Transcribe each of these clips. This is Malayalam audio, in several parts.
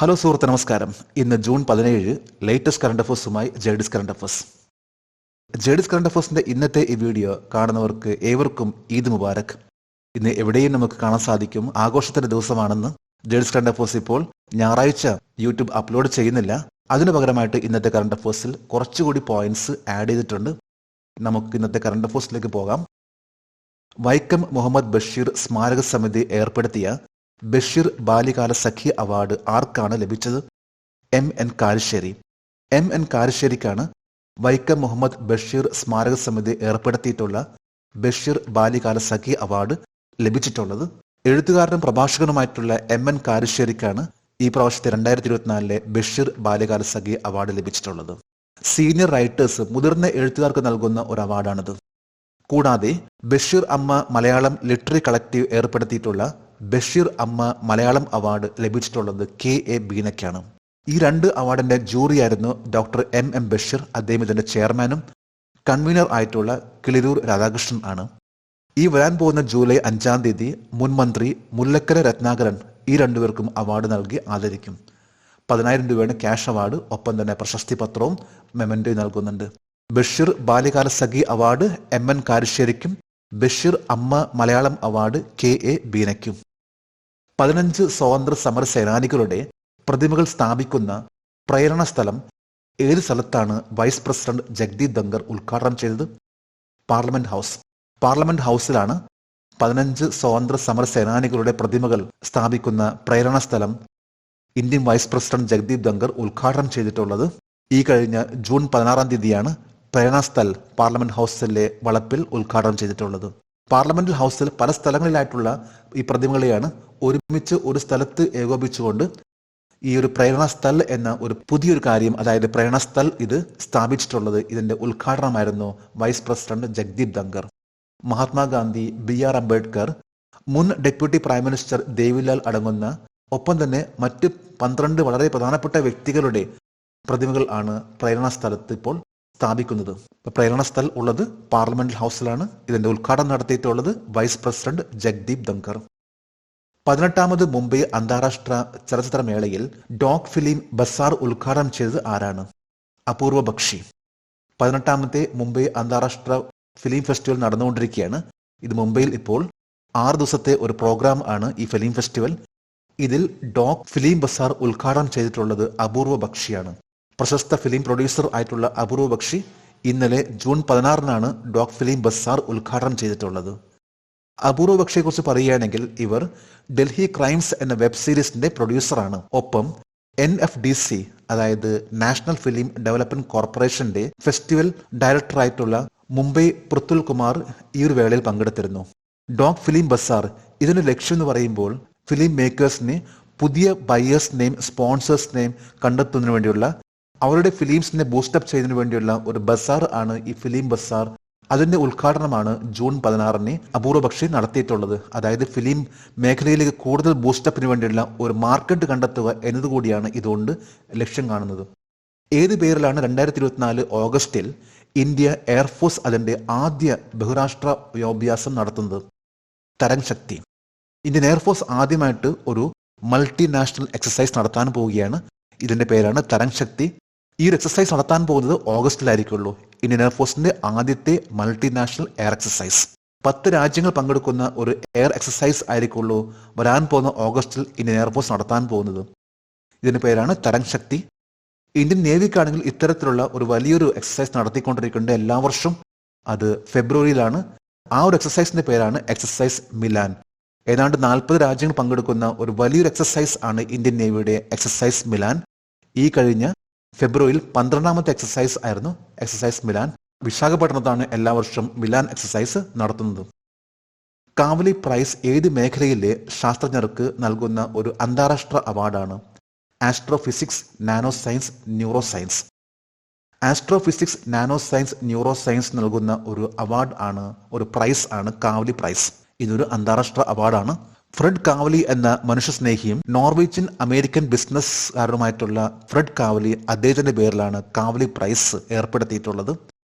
ഹലോ സുഹൃത്ത്, നമസ്കാരം. ഇന്ന് ജൂൺ 17, ലേറ്റസ്റ്റ് കറണ്ട് അഫേഴ്സുമായി JDs current affairs. JDs current അഫേഴ്സിന്റെ ഇന്നത്തെ ഈ വീഡിയോ കാണുന്നവർക്ക് ഏവർക്കും ഈദ് മുബാരക്. ഇന്ന് എവിടെയും നമുക്ക് കാണാൻ സാധിക്കും ആഘോഷത്തിന്റെ ദിവസമാണെന്ന്. ജെഡിസ് കറണ്ട് അഫേഴ്സ് ഇപ്പോൾ ഞായറാഴ്ച യൂട്യൂബ് അപ്ലോഡ് ചെയ്യുന്നില്ല. അതിനു പകരമായിട്ട് ഇന്നത്തെ കറണ്ട് അഫേഴ്സിൽ കുറച്ചുകൂടി പോയിന്റ്സ് ആഡ് ചെയ്തിട്ടുണ്ട്. നമുക്ക് ഇന്നത്തെ കറണ്ട് അഫേഴ്സിലേക്ക് പോകാം. വൈക്കം മുഹമ്മദ് ബഷീർ സ്മാരക സമിതി ഏർപ്പെടുത്തിയ ബഷീർ ബാല്യകാല സഖി അവാർഡ് ആർക്കാണ് ലഭിച്ചത്? എം.എൻ. കാരശ്ശേരി. എം.എൻ. കാരശ്ശേരിക്കാണ് വൈക്കം മുഹമ്മദ് ബഷീർ സ്മാരക സമിതി ഏർപ്പെടുത്തിയിട്ടുള്ള ബഷീർ ബാല്യകാല സഖി അവാർഡ് ലഭിച്ചിട്ടുള്ളത്. എഴുത്തുകാരനും പ്രഭാഷകനുമായിട്ടുള്ള എം.എൻ. കാരശ്ശേരിക്കാണ് ഈ പ്രാവശ്യത്തെ 2024 ബഷീർ ബാല്യകാല സഖി അവാർഡ് ലഭിച്ചിട്ടുള്ളത്. സീനിയർ റൈറ്റേഴ്സ്, മുതിർന്ന എഴുത്തുകാർക്ക് നൽകുന്ന ഒരു അവാർഡാണിത്. കൂടാതെ ബഷീർ അമ്മ മലയാളം ലിറ്റററി കളക്റ്റീവ് ഏർപ്പെടുത്തിയിട്ടുള്ള ബഷീർ അമ്മ മലയാളം അവാർഡ് ലഭിച്ചിട്ടുള്ളത് K.A. ബീനയ്ക്കാണ്. ഈ 2 അവാർഡിന്റെ ജൂറിയായിരുന്നു ഡോക്ടർ M.M. ബഷീർ. അദ്ദേഹം ഇതിന്റെ ചെയർമാനും കൺവീനർ ആയിട്ടുള്ള കിളിരൂർ രാധാകൃഷ്ണൻ ആണ്. ഈ വരാൻ പോകുന്ന ജൂലൈ 5-ാം തീയതി മുൻ മന്ത്രി മുല്ലക്കര രത്നാകരൻ ഈ 2 പേർക്കും അവാർഡ് നൽകി ആദരിക്കും. 10,000 രൂപയാണ് ക്യാഷ് അവാർഡ്. ഒപ്പം തന്നെ പ്രശസ്തി പത്രവും മെമന്റോയും നൽകുന്നുണ്ട്. ബഷീർ ബാല്യകാല സഖി അവാർഡ് M.N. കാരശ്ശേരിക്കും ബഷീർ അമ്മ മലയാളം അവാർഡ് K.A. ബീനയ്ക്കും. 15 സ്വാതന്ത്ര്യ സമര സേനാനികളുടെ പ്രതിമകൾ സ്ഥാപിക്കുന്ന പ്രേരണ സ്ഥലം ഏത് സ്ഥലത്താണ് വൈസ് പ്രസിഡന്റ് ജഗ്ദീപ് ധങ്കർ ഉദ്ഘാടനം ചെയ്തത്? Parliament house. പാർലമെന്റ് ഹൗസിലാണ് 15 സ്വാതന്ത്ര്യ സമര സേനാനികളുടെ പ്രതിമകൾ സ്ഥാപിക്കുന്ന പ്രേരണ സ്ഥലം Indian vice president Jagdeep Dhankhar ഉദ്ഘാടനം ചെയ്തിട്ടുള്ളത്. ഈ കഴിഞ്ഞ ജൂൺ 16-ാം തീയതിയാണ് പ്രേരണ സ്ഥൽ പാർലമെന്റ് ഹൗസിലെ വളപ്പിൽ ഉദ്ഘാടനം ചെയ്തിട്ടുള്ളത്. പാർലമെന്റ് ഹൗസിൽ പല സ്ഥലങ്ങളിലായിട്ടുള്ള ഈ പ്രതിമകളെയാണ് ഒരുമിച്ച് ഒരു സ്ഥലത്ത് ഏകോപിച്ചുകൊണ്ട് ഈ ഒരു പ്രേരണ സ്ഥൽ എന്ന ഒരു പുതിയൊരു കാര്യം, അതായത് പ്രേരണ സ്ഥൽ, ഇത് സ്ഥാപിച്ചിട്ടുള്ളത്. ഇതിന്റെ ഉദ്ഘാടനമായിരുന്നു vice president Jagdeep Dhankhar. Mahatma Gandhi, B.R. Ambedkar, മുൻ ഡെപ്യൂട്ടി പ്രൈം മിനിസ്റ്റർ ദേവിലാൽ അടങ്ങുന്ന ഒപ്പം തന്നെ മറ്റ് 12 വളരെ പ്രധാനപ്പെട്ട വ്യക്തികളുടെ പ്രതിമകൾ ആണ് പ്രേരണ സ്ഥലത്ത് ഇപ്പോൾ സ്ഥാപിക്കുന്നത്. പ്രേരണ സ്ഥൽ ഉള്ളത് പാർലമെന്റ് ഹൗസിലാണ്. ഇതിന്റെ ഉദ്ഘാടനം നടത്തിയിട്ടുള്ളത് വൈസ് പ്രസിഡന്റ് ജഗ്ദീപ് ധങ്കർ. 18ാമത് മുംബൈ അന്താരാഷ്ട്ര ചലച്ചിത്ര മേളയിൽ ഡോക് ഫിലിം ബസാർ ഉദ്ഘാടനം ചെയ്തത് ആരാണ്? അപൂർവ ബക്ഷി. 18ാമത്തെ മുംബൈ അന്താരാഷ്ട്ര ഫിലിം ഫെസ്റ്റിവൽ നടന്നുകൊണ്ടിരിക്കുകയാണ്. ഇത് മുംബൈയിൽ ഇപ്പോൾ 6 ദിവസത്തെ ഒരു പ്രോഗ്രാം ആണ് ഈ ഫിലിം ഫെസ്റ്റിവൽ. ഇതിൽ ഡോക് ഫിലിം ബസാർ ഉദ്ഘാടനം ചെയ്തിട്ടുള്ളത് അപൂർവ ബക്ഷിയാണ്. പ്രശസ്ത ഫിലിം പ്രൊഡ്യൂസർ ആയിട്ടുള്ള അപൂർവ ബക്ഷി ഇന്നലെ ജൂൺ 16-നാണ് ഡോക് ഫിലിം ബസാർ ഉദ്ഘാടനം ചെയ്തിട്ടുള്ളത്. അപൂർവ ബക്ഷിയെ കുറിച്ച് പറയുകയാണെങ്കിൽ ഇവർ ഡൽഹി ക്രൈംസ് എന്ന വെബ് സീരീസിന്റെ പ്രൊഡ്യൂസറാണ്. ഒപ്പം NFDC, അതായത് നാഷണൽ ഫിലിം ഡെവലപ്മെന്റ് കോർപ്പറേഷന്റെ ഫെസ്റ്റിവൽ ഡയറക്ടറായിട്ടുള്ള മുംബൈ പൃഥുൽ കുമാർ ഈ ഒരു വേളയിൽ പങ്കെടുത്തിരുന്നു. ഡോക് ഫിലിം ബസാർ ഇതിന്റെ ലക്ഷ്യം എന്ന് പറയുമ്പോൾ ഫിലിം മേക്കേഴ്സിനെ പുതിയ ബയേഴ്സിനെയും സ്പോൺസേഴ്സിനെയും കണ്ടെത്തുന്നതിന് വേണ്ടിയുള്ള, അവരുടെ ഫിലിംസിനെ ബൂസ്റ്റപ്പ് ചെയ്യുന്നതിന് വേണ്ടിയുള്ള ഒരു ബസാർ ആണ് ഈ ഫിലിം ബസാർ. അതിന്റെ ഉദ്ഘാടനമാണ് ജൂൺ 16-ന് അപൂർവ ബക്ഷി നടത്തിയിട്ടുള്ളത്. അതായത് ഫിലിം മേഖലയിലേക്ക് കൂടുതൽ ബൂസ്റ്റപ്പിന് വേണ്ടിയുള്ള ഒരു മാർക്കറ്റ് കണ്ടെത്തുക എന്നതുകൂടിയാണ് ഇതുകൊണ്ട് ലക്ഷ്യം കാണുന്നത്. ഏത് പേരിലാണ് 2024 ഓഗസ്റ്റിൽ ഇന്ത്യ എയർഫോഴ്സ് അതിന്റെ ആദ്യ ബഹുരാഷ്ട്ര വ്യോമാഭ്യാസം നടത്തുന്നത്? തരംഗ് ശക്തി. ഇന്ത്യൻ എയർഫോഴ്സ് ആദ്യമായിട്ട് ഒരു മൾട്ടിനാഷണൽ എക്സസൈസ് നടത്താൻ പോവുകയാണ്. ഇതിന്റെ പേരാണ് തരംഗ് ശക്തി. ഈ ഒരു എക്സസൈസ് നടത്താൻ പോകുന്നത് ഓഗസ്റ്റിലായിരിക്കുള്ളൂ. ഇന്ത്യൻ എയർഫോഴ്സിന്റെ ആദ്യത്തെ മൾട്ടിനാഷണൽ എയർ എക്സസൈസ്. 10 രാജ്യങ്ങൾ പങ്കെടുക്കുന്ന ഒരു എയർ എക്സസൈസ് ആയിരിക്കുള്ളൂ വരാൻ പോകുന്ന ഓഗസ്റ്റിൽ ഇന്ത്യൻ എയർഫോഴ്സ് നടത്താൻ പോകുന്നത്. ഇതിന്റെ പേരാണ് തരംഗ് ശക്തി. ഇന്ത്യൻ നേവിക്കാണെങ്കിൽ ഇത്തരത്തിലുള്ള ഒരു വലിയൊരു എക്സസൈസ് നടത്തിക്കൊണ്ടിരിക്കുന്നുണ്ട് എല്ലാ വർഷവും. അത് ഫെബ്രുവരിയിലാണ്. ആ ഒരു എക്സസൈസിന്റെ പേരാണ് എക്സസൈസ് മിലാൻ. ഏതാണ്ട് 40 രാജ്യങ്ങൾ പങ്കെടുക്കുന്ന ഒരു വലിയൊരു എക്സസൈസ് ആണ് ഇന്ത്യൻ നേവിയുടെ എക്സസൈസ് മിലാൻ. ഈ കഴിഞ്ഞ ഫെബ്രുവരിയിൽ 12ാമത്തെ എക്സസൈസ് ആയിരുന്നു എക്സസൈസ് മിലാൻ. വിശാഖപട്ടണത്താണ് എല്ലാ വർഷവും മിലാൻ എക്സസൈസ് നടത്തുന്നത്. കാവലി പ്രൈസ് ഏത് മേഖലയിലെ ശാസ്ത്രജ്ഞർക്ക് നൽകുന്ന ഒരു അന്താരാഷ്ട്ര അവാർഡാണ്? Astrophysics, nano science, neuro science. Astrophysics, nano science, neuro science നൽകുന്ന ഒരു അവാർഡ് ആണ്, ഒരു പ്രൈസ് ആണ് കാവലി പ്രൈസ്. ഇതൊരു അന്താരാഷ്ട്ര അവാർഡാണ്. ഫ്രെഡ് കാവലി എന്ന മനുഷ്യസ്നേഹിയും നോർവീജിയൻ അമേരിക്കൻ ബിസിനസ്സുകാരനുമായിട്ടുള്ള ഫ്രെഡ് കാവലി, അദ്ദേഹത്തിന്റെ പേരിലാണ് കാവലി പ്രൈസ് ഏർപ്പെടുത്തിയിട്ടുള്ളത്.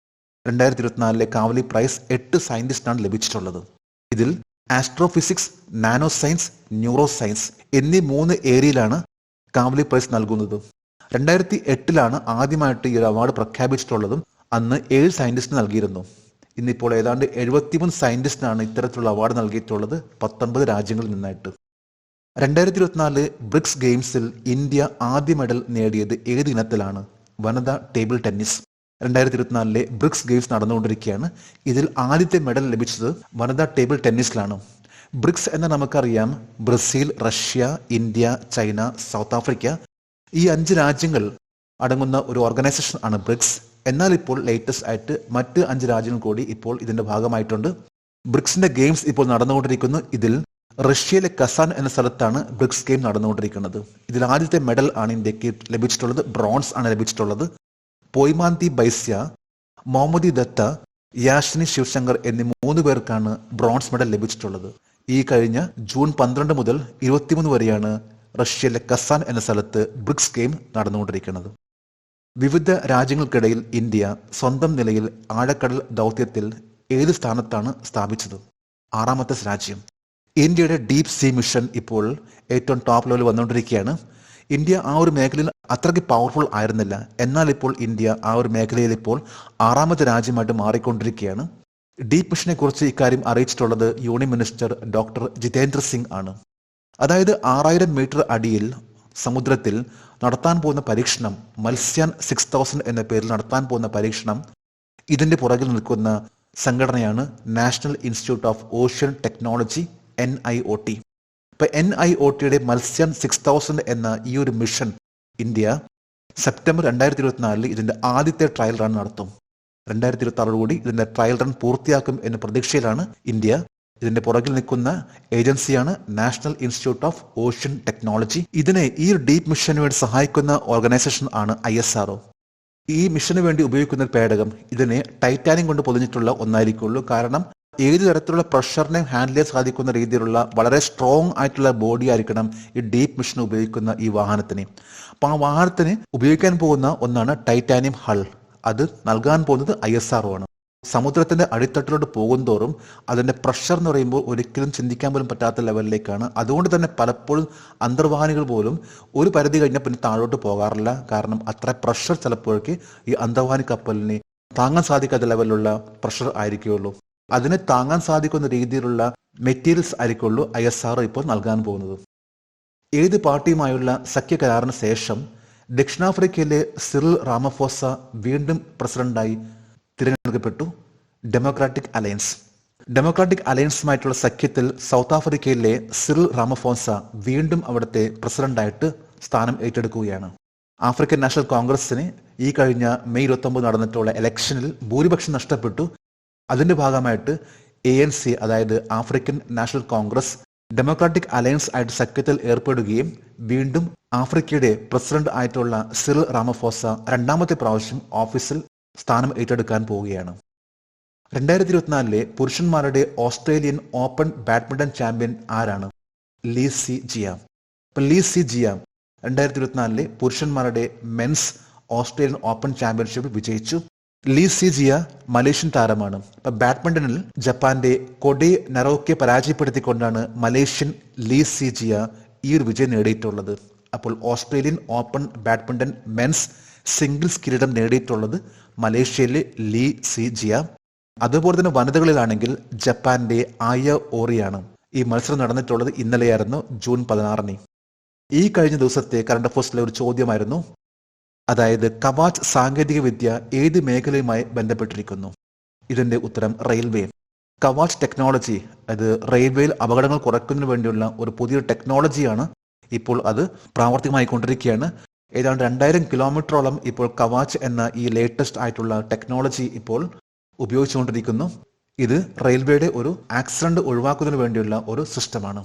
2024 കാവലി പ്രൈസ് 8 സയന്റിസ്റ്റിനാണ് ലഭിച്ചിട്ടുള്ളത്. ഇതിൽ astrophysics, nano science, neuro science എന്നീ 3 ഏരിയയിലാണ് കാവ്ലി പ്രൈസ് നൽകുന്നത്. 2008 ആദ്യമായിട്ട് ഈ ഒരു അവാർഡ് പ്രഖ്യാപിച്ചിട്ടുള്ളതും അന്ന് 7 സയന്റിസ്റ്റിന് നൽകിയിരുന്നു. ഇന്നിപ്പോൾ ഏതാണ്ട് 73 സയന്റിസ്റ്റിനാണ് ഇത്തരത്തിലുള്ള അവാർഡ് നൽകിയിട്ടുള്ളത് 19 രാജ്യങ്ങളിൽ നിന്നായിട്ട്. 2024 ബ്രിക്സ് ഗെയിംസിൽ ഇന്ത്യ ആദ്യ മെഡൽ നേടിയത് ഏത് ഇനത്തിലാണ്? വനിതാ ടേബിൾ ടെന്നീസ്. 2024 ബ്രിക്സ് ഗെയിംസ് നടന്നുകൊണ്ടിരിക്കുകയാണ്. ഇതിൽ ആദ്യത്തെ മെഡൽ ലഭിച്ചത് വനിതാ ടേബിൾ ടെന്നീസിലാണ്. ബ്രിക്സ് എന്ന് നമുക്കറിയാം, Brazil, Russia, India, China, south Africa, ഈ 5 രാജ്യങ്ങൾ അടങ്ങുന്ന ഒരു ഓർഗനൈസേഷൻ ആണ് ബ്രിക്സ്. എന്നാൽ ഇപ്പോൾ ലേറ്റസ്റ്റ് ആയിട്ട് മറ്റ് 5 രാജ്യങ്ങൾ കൂടി ഇപ്പോൾ ഇതിന്റെ ഭാഗമായിട്ടുണ്ട്. ബ്രിക്സിന്റെ ഗെയിംസ് ഇപ്പോൾ നടന്നുകൊണ്ടിരിക്കുന്നു. ഇതിൽ റഷ്യയിലെ കസാൻ എന്ന സ്ഥലത്താണ് ബ്രിക്സ് ഗെയിം നടന്നുകൊണ്ടിരിക്കുന്നത്. ഇതിൽ ആദ്യത്തെ മെഡൽ ആണ് ഇന്ത്യക്ക് ലഭിച്ചിട്ടുള്ളത്. ബ്രോൺസ് ആണ് ലഭിച്ചിട്ടുള്ളത്. പോയ്മാന്തി ബൈസ്യ, മോഹമ്മദി ദത്ത, യാഷിനി ശിവശങ്കർ എന്നീ 3 പേർക്കാണ് ബ്രോൺസ് മെഡൽ ലഭിച്ചിട്ടുള്ളത്. ഈ കഴിഞ്ഞ ജൂൺ 12 മുതൽ 23 വരെയാണ് റഷ്യയിലെ കസാൻ എന്ന സ്ഥലത്ത് ബ്രിക്സ് ഗെയിം നടന്നുകൊണ്ടിരിക്കുന്നത്. വിവിധ രാജ്യങ്ങൾക്കിടയിൽ ഇന്ത്യ സ്വന്തം നിലയിൽ ആഴക്കടൽ ദൗത്യത്തിൽ ഏത് സ്ഥാനത്താണ് സ്ഥാപിച്ചത്? 6ാമത്തെ രാജ്യം. ഇന്ത്യയുടെ ഡീപ് സീ മിഷൻ ഇപ്പോൾ ഏറ്റവും ടോപ്പ് ലെവലിൽ വന്നുകൊണ്ടിരിക്കുകയാണ്. ഇന്ത്യ ആ ഒരു മേഖലയിൽ അത്രയ്ക്ക് പവർഫുൾ ആയിരുന്നില്ല. എന്നാൽ ഇപ്പോൾ ഇന്ത്യ ആ ഒരു മേഖലയിൽ ഇപ്പോൾ 6ാമത്തെ രാജ്യമായിട്ട് മാറിക്കൊണ്ടിരിക്കുകയാണ്. ഡീപ് മിഷനെ കുറിച്ച് ഇക്കാര്യം അറിയിച്ചിട്ടുള്ളത് union minister doctor Jitendra Singh ആണ്. അതായത് 6000 മീറ്റർ അടിയിൽ സമുദ്രത്തിൽ നടത്താൻ പോകുന്ന പരീക്ഷണം, മത്സ്യാൻ 6000 എന്ന പേരിൽ നടത്താൻ പോകുന്ന പരീക്ഷണം, ഇതിന്റെ പുറകിൽ നിൽക്കുന്ന സംഘടനയാണ് national institute of ocean technology, NIOT. ഇപ്പൊ NIOTയുടെ മത്സ്യാൻ 6000 എന്ന ഈ ഒരു മിഷൻ ഇന്ത്യ സെപ്റ്റംബർ 2024 ഇതിന്റെ ആദ്യത്തെ ട്രയൽ റൺ നടത്തും. 2026 കൂടി ഇതിന്റെ ട്രയൽ റൺ പൂർത്തിയാക്കും എന്ന പ്രതീക്ഷയിലാണ് ഇന്ത്യ. ഇതിന്റെ പുറകിൽ നിൽക്കുന്ന ഏജൻസിയാണ് national institute of ocean technology. ഇതിനെ ഈ ഡീപ് മിഷന് വേണ്ടി സഹായിക്കുന്ന ഓർഗനൈസേഷൻ ആണ് ISRO. ഈ മിഷന് വേണ്ടി ഉപയോഗിക്കുന്ന പേടകം ഇതിനെ ടൈറ്റാനിയം കൊണ്ട് പൊതിഞ്ഞിട്ടുള്ള ഒന്നായിരിക്കുള്ളൂ. കാരണം ഏത് തരത്തിലുള്ള പ്രഷറിനെ ഹാൻഡിൽ ചെയ്യാൻ സാധിക്കുന്ന രീതിയിലുള്ള വളരെ സ്ട്രോങ് ആയിട്ടുള്ള ബോഡി ആയിരിക്കണം ഈ ഡീപ് മിഷൻ ഉപയോഗിക്കുന്ന ഈ വാഹനത്തിന്. അപ്പൊ ആ വാഹനത്തിന് ഉപയോഗിക്കാൻ പോകുന്ന ഒന്നാണ് ടൈറ്റാനിയം ഹൾ. അത് നൽകാൻ പോകുന്നത് ISRO ആണ്. സമുദ്രത്തിന്റെ അടിത്തട്ടിലോട്ട് പോകുന്തോറും അതിന്റെ പ്രഷർ എന്ന് പറയുമ്പോൾ ഒരിക്കലും ചിന്തിക്കാൻ പോലും പറ്റാത്ത ലെവലിലേക്കാണ്. അതുകൊണ്ട് തന്നെ പലപ്പോഴും അന്തർവാഹിനികൾ പോലും ഒരു പരിധി കഴിഞ്ഞാൽ പിന്നെ താഴോട്ട് പോകാറില്ല. കാരണം അത്ര പ്രഷർ ചിലപ്പോഴേക്ക് ഈ അന്തർവാഹിനി കപ്പലിന് താങ്ങാൻ സാധിക്കാത്ത ലെവലിലുള്ള പ്രഷർ ആയിരിക്കുള്ളൂ. അതിനെ താങ്ങാൻ സാധിക്കുന്ന രീതിയിലുള്ള മെറ്റീരിയൽസ് ആയിരിക്കുള്ളൂ ISRO ഇപ്പോൾ നൽകാൻ പോകുന്നത്. ഏത് പാർട്ടിയുമായുള്ള സഖ്യ കരാറിന് ശേഷം ദക്ഷിണാഫ്രിക്കയിലെ സിറിൽ റാമഫോസ വീണ്ടും പ്രസിഡന്റായി തിരഞ്ഞെടുക്കപ്പെട്ടു? Democratic alliance. ഡെമോക്രാറ്റിക് അലയൻസുമായിട്ടുള്ള സഖ്യത്തിൽ സൗത്ത് ആഫ്രിക്കയിലെ സിറിൽ റാമഫോസ വീണ്ടും അവിടുത്തെ പ്രസിഡന്റായിട്ട് സ്ഥാനം ഏറ്റെടുക്കുകയാണ്. ആഫ്രിക്കൻ നാഷണൽ കോൺഗ്രസിന് ഈ കഴിഞ്ഞ മെയ് 29 നടന്നിട്ടുള്ള ഇലക്ഷനിൽ ഭൂരിപക്ഷം നഷ്ടപ്പെട്ടു. അതിന്റെ ഭാഗമായിട്ട് ANC, അതായത് African national Congress, democratic alliance ആയിട്ട് സഖ്യത്തിൽ ഏർപ്പെടുകയും വീണ്ടും ആഫ്രിക്കയുടെ പ്രസിഡന്റ് ആയിട്ടുള്ള സിറിൽ റാമഫോസ 2ാമത്തെ പ്രാവശ്യം ഓഫീസിൽ സ്ഥാനം ഏറ്റെടുക്കാൻ പോവുകയാണ്. 2024 പുരുഷന്മാരുടെ ഓസ്ട്രേലിയൻ ഓപ്പൺ ബാഡ്മിന്റൺ ചാമ്പ്യൻ ആരാണ്? Lee Zii Jia. ഇപ്പൊ ലീ സി ജിയാം 2024 പുരുഷന്മാരുടെ മെൻസ് ഓസ്ട്രേലിയൻ ഓപ്പൺ ചാമ്പ്യൻഷിപ്പ് വിജയിച്ചു. ലീ സി ജിയ മലേഷ്യൻ താരമാണ്. ഇപ്പൊ ബാഡ്മിന്റണിൽ ജപ്പാന്റെ കൊഡെ നറോക്കെ പരാജയപ്പെടുത്തിക്കൊണ്ടാണ് മലേഷ്യൻ ലീ സി ജിയ ഈ ഒരു വിജയം നേടിയിട്ടുള്ളത്. അപ്പോൾ Australian open badminton men's singles കിരീടം നേടിയിട്ടുള്ളത് മലേഷ്യയിലെ ലീ സി ജിയ. അതുപോലെ തന്നെ വനിതകളിലാണെങ്കിൽ ജപ്പാന്റെ ആയ ഓറിയാണ്. ഈ മത്സരം നടന്നിട്ടുള്ളത് ഇന്നലെയായിരുന്നു, ജൂൺ 16. ഈ കഴിഞ്ഞ ദിവസത്തെ കറണ്ട് അഫയേഴ്സിലെ ഒരു ചോദ്യമായിരുന്നു, അതായത് കവാച്ച് സാങ്കേതിക വിദ്യ ഏത് മേഖലയുമായി ബന്ധപ്പെട്ടിരിക്കുന്നു? ഇതിന്റെ ഉത്തരം റെയിൽവേ. കവാച്ച് ടെക്നോളജി, അത് റെയിൽവേയിൽ അപകടങ്ങൾ കുറയ്ക്കുന്നതിന് വേണ്ടിയുള്ള ഒരു പുതിയ ടെക്നോളജിയാണ്. ഇപ്പോൾ അത് പ്രാവർത്തികമായിക്കൊണ്ടിരിക്കുകയാണ്. ഏതാണ്ട് 2000 കിലോമീറ്ററോളം ഇപ്പോൾ കവാച്ച് എന്ന ഈ ലേറ്റസ്റ്റ് ആയിട്ടുള്ള ടെക്നോളജി ഇപ്പോൾ ഉപയോഗിച്ചുകൊണ്ടിരിക്കുന്നു. ഇത് റെയിൽവേയുടെ ഒരു ആക്സിഡന്റ് ഒഴിവാക്കുന്നതിന് വേണ്ടിയുള്ള ഒരു സിസ്റ്റമാണ്.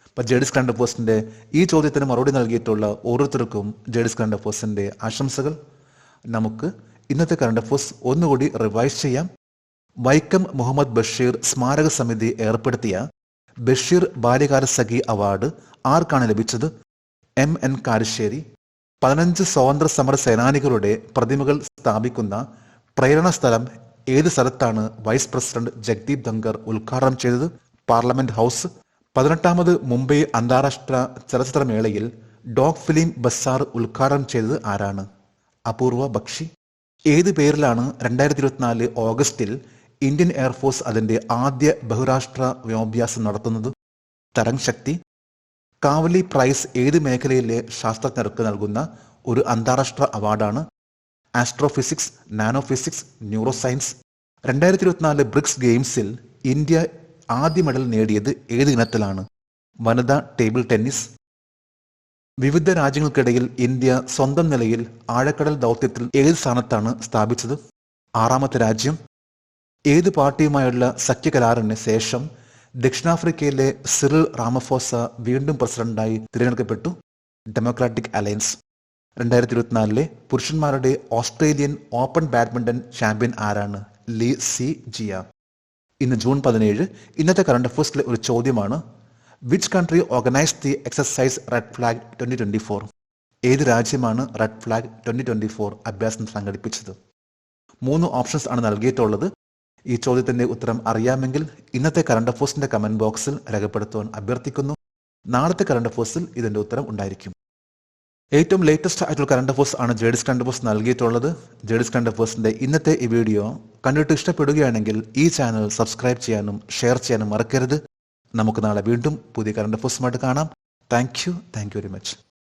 ഇപ്പൊ ജെഡിസ് കറണ്ട് അഫയേഴ്സിന്റെ ഈ ചോദ്യത്തിന് മറുപടി നൽകിയിട്ടുള്ള ഓരോരുത്തർക്കും ജെഡിസ് കറണ്ട് അഫയേഴ്സിന്റെ ആശംസകൾ. നമുക്ക് ഇന്നത്തെ കറണ്ട് അഫയേഴ്സ് ഒന്നുകൂടി റിവൈസ് ചെയ്യാം. വൈക്കം മുഹമ്മദ് ബഷീർ സ്മാരക സമിതി ഏർപ്പെടുത്തിയ ബഷീർ ബാല്യകാല സഖി അവാർഡ് ആർക്കാണ് ലഭിച്ചത്? MN കാരശ്ശേരി. 15 സ്വാതന്ത്ര്യ സമര സേനാനികളുടെ പ്രതിമകൾ സ്ഥാപിക്കുന്ന പ്രേരണ സ്ഥലം ഏത് സ്ഥലത്താണ് വൈസ് പ്രസിഡന്റ് ജഗ്ദീപ് ധങ്കർ ഉദ്ഘാടനം ചെയ്തത്? Parliament house. 18ാമത് മുംബൈ അന്താരാഷ്ട്ര ചലച്ചിത്രമേളയിൽ ഡോഗ് ഫിലിം ബസാർ ഉദ്ഘാടനം ചെയ്തത് ആരാണ്? അപൂർവ ബക്ഷി. ഏത് പേരിലാണ് 2024 ഓഗസ്റ്റിൽ ഇന്ത്യൻ എയർഫോഴ്സ് അതിന്റെ ആദ്യ ബഹുരാഷ്ട്ര വ്യോമാഭ്യാസം നടത്തുന്നത്? തരംഗ് ശക്തി. കാവലി പ്രൈസ് ഏത് മേഖലയിലെ ശാസ്ത്രജ്ഞർക്ക് നൽകുന്ന ഒരു അന്താരാഷ്ട്ര അവാർഡാണ്? Astrophysics, nano physics, neuro science. 2024 BRICS ഗെയിംസിൽ ഇന്ത്യ ആദ്യ മെഡൽ നേടിയത് ഏത് ഇനത്തിലാണ്? വനിതാ ടേബിൾ ടെന്നീസ്. വിവിധ രാജ്യങ്ങൾക്കിടയിൽ ഇന്ത്യ സ്വന്തം നിലയിൽ ആഴക്കടൽ ദൗത്യത്തിൽ ഏത് സ്ഥാനത്താണ് സ്ഥാപിച്ചത്? 6ാമത്തെ രാജ്യം. ഏത് പാർട്ടിയുമായുള്ള സഖ്യകരാറിന് ശേഷം ദക്ഷിണാഫ്രിക്കയിലെ സിറിൽ റാമഫോസ വീണ്ടും പ്രസിഡന്റായി തിരഞ്ഞെടുക്കപ്പെട്ടു? Democratic alliance. 2024 പുരുഷന്മാരുടെ ഓസ്ട്രേലിയൻ ഓപ്പൺ ബാഡ്മിന്റൺ ചാമ്പ്യൻ ആരാണ്? Lee Zii Jia. ഇന്ന് ജൂൺ 17. ഇന്നത്തെ കറണ്ട് അഫയേഴ്സിലെ ഒരു ചോദ്യമാണ്: which country organised the exercise red flag 2024? ഏത് രാജ്യമാണ് റെഡ് ഫ്ലാഗ് 2024 അഭ്യാസം സംഘടിപ്പിച്ചത്? 3 ഓപ്ഷൻസ് ആണ് നൽകിയിട്ടുള്ളത്. ഈ ചോദ്യത്തിന്റെ ഉത്തരം അറിയാമെങ്കിൽ ഇന്നത്തെ കറണ്ട് അഫയേഴ്സിന്റെ കമന്റ് ബോക്സിൽ രേഖപ്പെടുത്തുവാൻ അഭ്യർത്ഥിക്കുന്നു. നാളത്തെ കറണ്ട് അഫയേഴ്സിൽ ഇതിന്റെ ഉത്തരം ഉണ്ടായിരിക്കും. ഏറ്റവും ലേറ്റസ്റ്റ് ആയിട്ടുള്ള കറണ്ട് അഫയേഴ്സ് ആണ് ജേഡിസ് കറണ്ട് അഫയേഴ്സ് നൽകിയിട്ടുള്ളത്. ജേഡിസ് കറണ്ട് അഫയേഴ്സിന്റെ ഇന്നത്തെ ഈ വീഡിയോ കണ്ടിട്ട് ഇഷ്ടപ്പെടുകയാണെങ്കിൽ ഈ ചാനൽ സബ്സ്ക്രൈബ് ചെയ്യാനും ഷെയർ ചെയ്യാനും മറക്കരുത്. നമുക്ക് നാളെ വീണ്ടും പുതിയ കറണ്ട് അഫയേഴ്സുമായിട്ട് കാണാം. Thank you very much.